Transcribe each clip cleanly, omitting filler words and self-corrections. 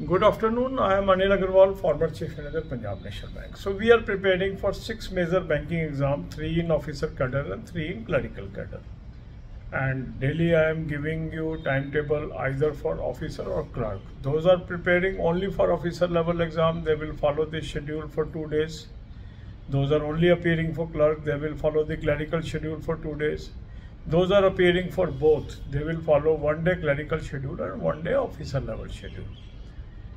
Good afternoon. I am Anil Agarwal, former Chief Manager, Punjab National Bank. So we are preparing for 6 major banking exams, 3 in officer cadre and 3 in clerical cadre. And daily I am giving you timetable either for officer or clerk. Those are preparing only for officer level exam. They will follow the schedule for 2 days. Those are only appearing for clerk. They will follow the clerical schedule for 2 days. Those are appearing for both. They will follow 1 day clerical schedule and 1 day officer level schedule.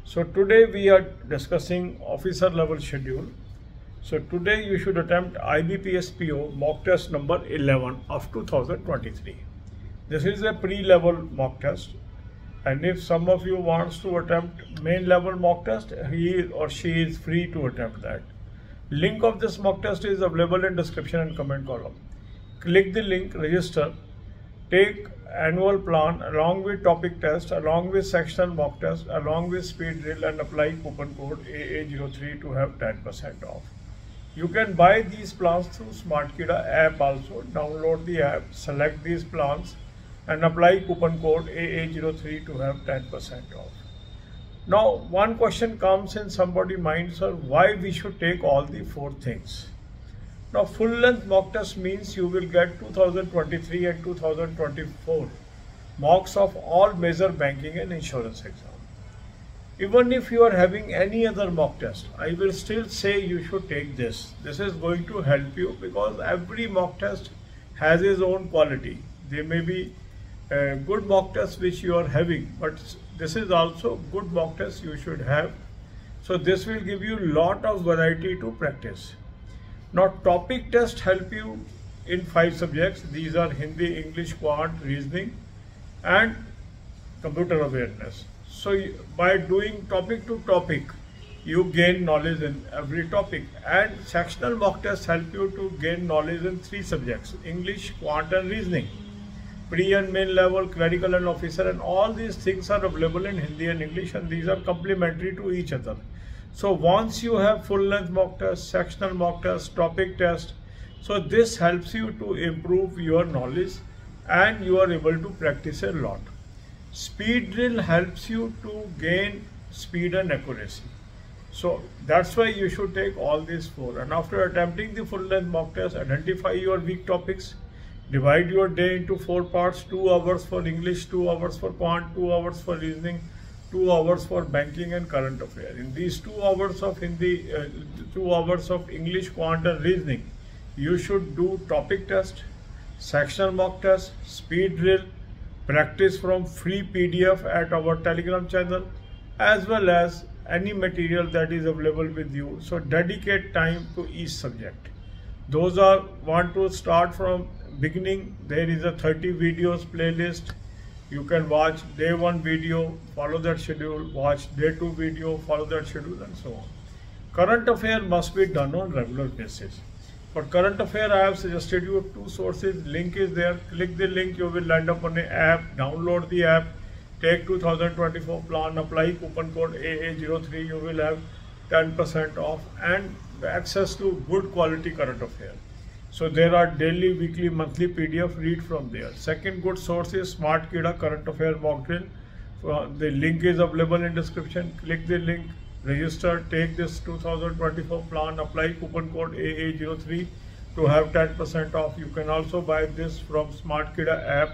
So today we are discussing officer level schedule. So today you should attempt IBPS-PO mock test number 11 of 2023. This is a pre-level mock test, and if some of you wants to attempt main level mock test, he or she is free to attempt that. Link of this mock test is available in description and comment column. Click the link, register, take annual plan along with topic test, along with sectional mock test, along with speed drill, and apply coupon code AA03 to have 10% off. You can buy these plans through SmartKida app also. Download the app, select these plans and apply coupon code AA03 to have 10% off. Now one question comes in somebody's mind, sir, why we should take all the 4 things? Now full length mock test means you will get 2023 and 2024 mocks of all major banking and insurance exam. Even if you are having any other mock test, I will still say you should take this. This is going to help you because every mock test has its own quality. There may be a good mock test which you are having, but this is also good mock test you should have. So this will give you lot of variety to practice. Now topic test help you in 5 subjects. These are Hindi, English, Quant, Reasoning and Computer Awareness. So by doing topic to topic, you gain knowledge in every topic, and sectional mock test help you to gain knowledge in 3 subjects, English, Quant and Reasoning. Pre and main level, clerical and officer, and all these things are available in Hindi and English, and these are complementary to each other. So once you have full length mock test, sectional mock test, topic test, so this helps you to improve your knowledge and you are able to practice a lot. Speed drill helps you to gain speed and accuracy. So that's why you should take all these 4. And after attempting the full length mock test, identify your weak topics, divide your day into 4 parts, 2 hours for English, 2 hours for Quant, 2 hours for Reasoning, 2 hours for banking and current affairs. In these 2 hours of Hindi, 2 hours of English, Quant and Reasoning, you should do topic test, sectional mock test, speed drill, practice from free PDF at our Telegram channel, as well as any material that is available with you. So dedicate time to each subject. Those are want to start from beginning, there is a 30 videos playlist. You can watch day 1 video, follow that schedule, watch day 2 video, follow that schedule, and so on. Current affair must be done on regular basis. For current affair, I have suggested you 2 sources. Link is there. Click the link, you will land up on an app. Download the app, take 2024 plan, apply coupon code AA03. You will have 10% off and access to good quality current affair. So there are daily, weekly, monthly PDF, read from there. Second good source is SmartKida current affair mock drill. The link is available in description. Click the link, register, take this 2024 plan, apply coupon code AA03 to have 10% off. You can also buy this from SmartKida app.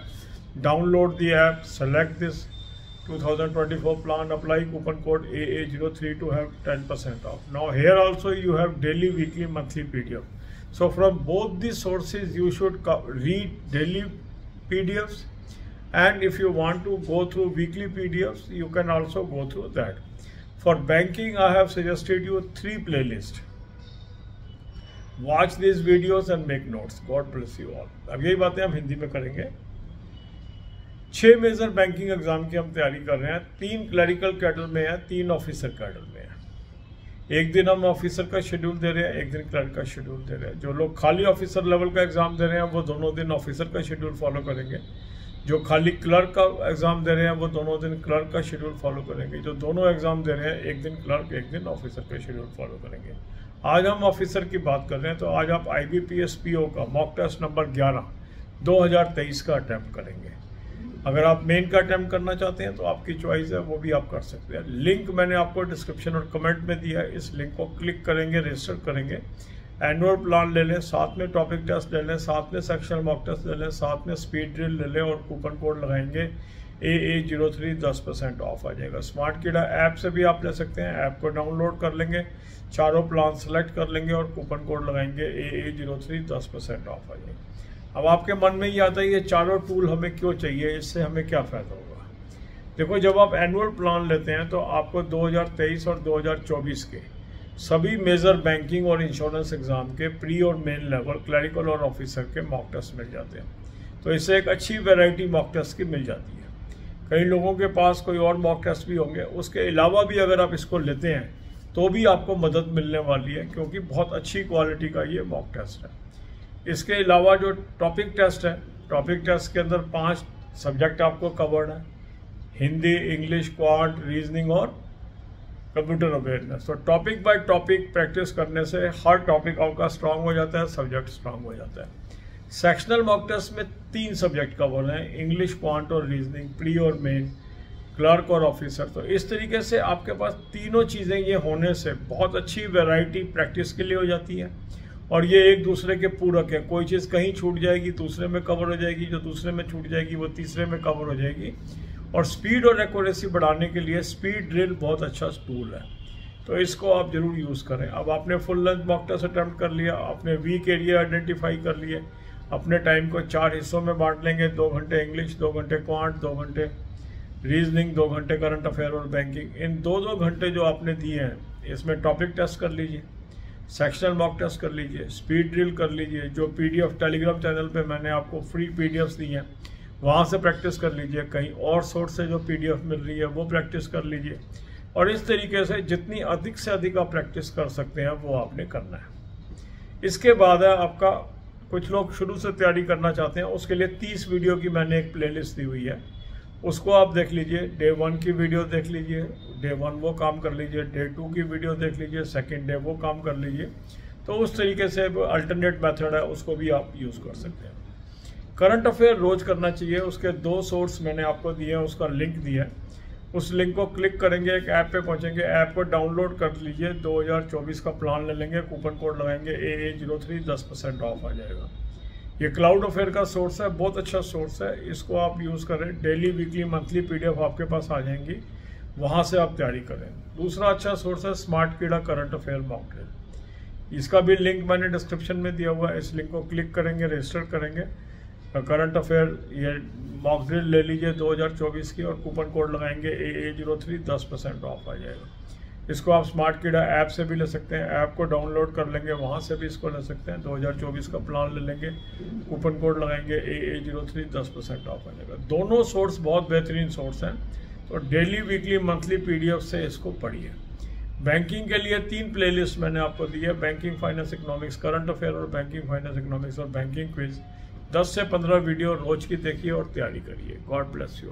Download the app, select this 2024 plan, apply coupon code AA03 to have 10% off. Now here also you have daily, weekly, monthly PDF. So from both these sources you should read daily PDFs, and if you want to go through weekly PDFs, you can also go through that. For banking, I have suggested you 3 playlists. Watch these videos and make notes. God bless you all. अब यही बातें हम हिंदी में करेंगे. 6 major banking exam की हम तैयारी कर रहे हैं. 3 क्लरिकल कैडर में है, 3 ऑफिसर कैडर में है. एक दिन हम ऑफिसर का शेड्यूल दे रहे हैं, एक दिन क्लर्क का शेड्यूल दे रहे हैं. जो लोग खाली ऑफिसर लेवल का एग्जाम दे रहे हैं वो दोनों दिन ऑफिसर का शेड्यूल फॉलो करेंगे. जो खाली क्लर्क का एग्जाम दे रहे हैं वो दोनों दिन क्लर्क का शेड्यूल फॉलो करेंगे. जो दोनों एग्जाम दे रहे हैं, एक दिन क्लर्क, एक दिन ऑफिसर का शेड्यूल फॉलो करेंगे. आज हम ऑफिसर की बात कर रहे हैं, तो आज आप IBPS-PO का मॉक टेस्ट नंबर 11 2023 का अटैम्प्ट करेंगे. अगर आप मेन का अटैम्प्ट करना चाहते हैं तो आपकी चॉइस है, वो भी आप कर सकते हैं। लिंक मैंने आपको डिस्क्रिप्शन और कमेंट में दिया है, इस लिंक को क्लिक करेंगे, रजिस्टर करेंगे, एनुअल प्लान ले लें, साथ में टॉपिक टेस्ट ले लें, साथ में सेक्शनल मॉक टेस्ट ले लें, साथ में स्पीड ड्रिल ले लें और कूपन कोड लगाएंगे AA03 10% ऑफ आ जाएगा। स्मार्ट कीड़ा ऐप से भी आप ले सकते हैं, ऐप को डाउनलोड कर लेंगे, चारों प्लान सेलेक्ट कर लेंगे और कूपन कोड लगाएंगे AA03 10% ऑफ आ जाएगा। अब आपके मन में ये आता है ये चारों टूल हमें क्यों चाहिए, इससे हमें क्या फ़ायदा होगा। देखो, जब आप एनुअल प्लान लेते हैं तो आपको 2023 और 2024 के सभी मेजर बैंकिंग और इंश्योरेंस एग्जाम के प्री और मेन लेवल क्लरिकल और ऑफिसर के मॉक टेस्ट मिल जाते हैं। तो इससे एक अच्छी वैरायटी मॉक टेस्ट की मिल जाती है। कई लोगों के पास कोई और मॉक टेस्ट भी होंगे, उसके अलावा भी अगर आप इसको लेते हैं तो भी आपको मदद मिलने वाली है, क्योंकि बहुत अच्छी क्वालिटी का ये मॉक टेस्ट है। इसके अलावा जो टॉपिक टेस्ट है, टॉपिक टेस्ट के अंदर 5 सब्जेक्ट आपको कवर्ड है, हिंदी, इंग्लिश, क्वांट, रीजनिंग और कंप्यूटर अवेयरनेस। तो टॉपिक बाय टॉपिक प्रैक्टिस करने से हर टॉपिक आपका स्ट्रांग हो जाता है, सब्जेक्ट स्ट्रांग हो जाता है। सेक्शनल मॉक टेस्ट में 3 सब्जेक्ट कवर हैं, इंग्लिश, क्वांट और रीजनिंग, प्री और मेन, क्लर्क और ऑफिसर। तो इस तरीके से आपके पास तीनों चीज़ें ये होने से बहुत अच्छी वैरायटी प्रैक्टिस के लिए हो जाती है और ये एक दूसरे के पूरक है। कोई चीज़ कहीं छूट जाएगी दूसरे में कवर हो जाएगी, जो दूसरे में छूट जाएगी वो तीसरे में कवर हो जाएगी। और स्पीड और एक्यूरेसी बढ़ाने के लिए स्पीड ड्रिल बहुत अच्छा टूल है, तो इसको आप जरूर यूज़ करें। अब आपने full length mock test attempt कर लिया, आपने वीक एरिया आइडेंटिफाई कर लिए, अपने टाइम को 4 हिस्सों में बांट लेंगे, 2 घंटे इंग्लिश, 2 घंटे क्वांट, 2 घंटे रीजनिंग, 2 घंटे करंट अफेयर और बैंकिंग। इन 2-2 घंटे जो आपने दिए हैं इसमें टॉपिक टेस्ट कर लीजिए, सेक्शनल मॉक टेस्ट कर लीजिए, स्पीड ड्रिल कर लीजिए। जो PDF टेलीग्राम चैनल पे मैंने आपको फ्री PDFs दी हैं वहाँ से प्रैक्टिस कर लीजिए, कहीं और सोर्स से जो PDF मिल रही है वो प्रैक्टिस कर लीजिए। और इस तरीके से जितनी अधिक से अधिक आप प्रैक्टिस कर सकते हैं वो आपने करना है। इसके बाद है आपका, कुछ लोग शुरू से तैयारी करना चाहते हैं, उसके लिए 30 वीडियो की मैंने एक प्लेलिस्ट दी हुई है, उसको आप देख लीजिए। डे 1 की वीडियो देख लीजिए, डे 1 वो काम कर लीजिए, डे 2 की वीडियो देख लीजिए, सेकेंड डे वो काम कर लीजिए। तो उस तरीके से अल्टरनेट मेथड है, उसको भी आप यूज़ कर सकते हैं। करंट अफेयर रोज करना चाहिए, उसके 2 सोर्स मैंने आपको दिए हैं, उसका लिंक दिया है। उस लिंक को क्लिक करेंगे, एक ऐप पे पहुंचेंगे, ऐप को डाउनलोड कर लीजिए, 2024 का प्लान ले लेंगे, कूपन कोड लगाएंगे AA03 10% ऑफ आ जाएगा। ये क्लाउड अफेयर का सोर्स है, बहुत अच्छा सोर्स है, इसको आप यूज़ करें। डेली, वीकली, मंथली PDF आपके पास आ जाएंगी, वहाँ से आप तैयारी करें। दूसरा अच्छा सोर्स है स्मार्ट कीड़ा करंट अफेयर मॉक ड्रिल, इसका भी लिंक मैंने डिस्क्रिप्शन में दिया हुआ है। इस लिंक को क्लिक करेंगे, रजिस्टर करेंगे, करंट अफेयर ये मॉक ड्रिल ले लीजिए 2024 की और कूपन कोड लगाएंगे AA03 10% ऑफ आ जाएगा। इसको आप स्मार्ट कीड़ा ऐप से भी ले सकते हैं, ऐप को डाउनलोड कर लेंगे, वहाँ से भी इसको ले सकते हैं। 2024 का प्लान ले लेंगे, कूपन कोड लगाएंगे AA03 10% ऑफ आ जाएगा। दोनों सोर्स बहुत बेहतरीन सोर्स हैं, तो डेली, वीकली, मंथली PDF से इसको पढ़िए। बैंकिंग के लिए 3 प्लेलिस्ट मैंने आपको दी है, banking, finance, economics, current affair और बैंकिंग, फाइनेंस, इकोनॉमिक्स और बैंकिंग क्विज। 10 से 15 वीडियो रोज की देखिए और तैयारी करिए। God bless you.